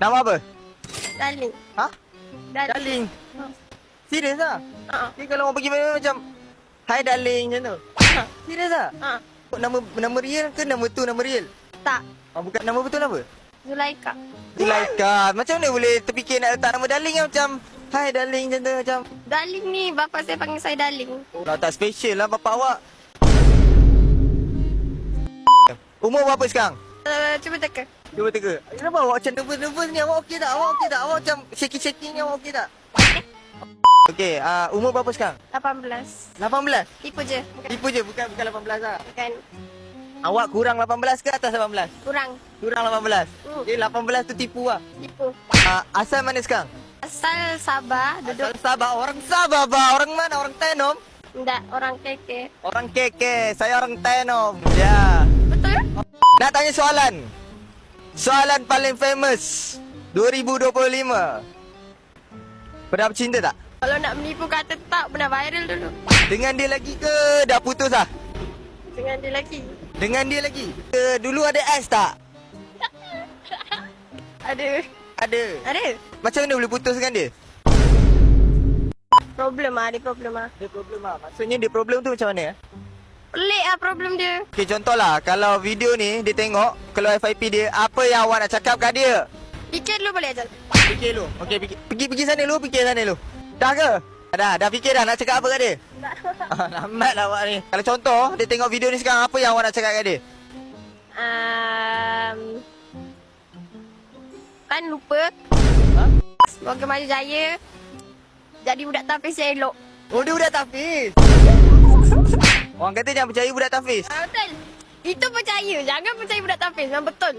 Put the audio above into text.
Nama apa? Darling. Ha? Darling. Darling. Ha. Serius lah? Ha. Ni kalau orang pergi mana macam Hi darling macam tu. Ha. Serius lah? Ha. Nama real ke nama tu nama real? Tak. Bukan nama betul apa? Zulaika. Zulaika. Macam mana boleh terfikir nak letak nama darling yang macam Hi darling macam tu macam. Darling ni bapa saya panggil saya Darling. Dah tak special lah bapak awak. Umur berapa sekarang? Cuba teka. Cuba teka. Kenapa awak macam nervous ni? Awak okey tak? Awak okey tak? Awak macam shaking-shaking ni awak okey tak? Okey, umur berapa sekarang? 18. 18? Tipu je. Tipu je, bukan 18 lah. Bukan. Awak kurang 18 ke atas 18? Kurang. Kurang 18? Jadi 18 tu tipu lah. Tipu. Asal mana sekarang? Asal Sabah. Duduk. Asal Sabah. Orang Sabah bah. Orang mana? Orang Tenom? Tidak. Orang keke. Orang Keke. Saya orang Tenom. Ya. Betul? Nak tanya soalan. Soalan paling famous 2025. Pernah bercinta tak? Kalau nak menipu kata tak, pernah viral dulu. Dengan dia lagi ke dah putus lah? Dengan dia lagi. Dengan dia lagi? Dulu ada ex tak? Ada. Ada. Ada. Macam mana boleh putus dengan dia? Problem ah, ada problem ah. Dia problem lah. Maksudnya dia problem tu macam mana? Pelik ah problem dia. Okay, contohlah. Kalau video ni dia tengok, kalau FIP dia, apa yang awak nak cakap kat dia? Fikir dulu boleh Ajal. Fikir dulu. Okay, pergi sana dulu, fikir sana dulu. Dah ke? Dah fikir dah nak cakap apa kat dia? Tak. Lambat lah awak ni. Kalau contoh, dia tengok video ni sekarang, apa yang awak nak cakap kat dia? Kan lupa. Ha? Semoga maju jaya. Jadi budak tafiz yang elok. Oh, dia budak tafiz. Orang kata jangan percaya budak tafiz. Betul. Itu percaya. Jangan percaya budak tafiz. Memang betul.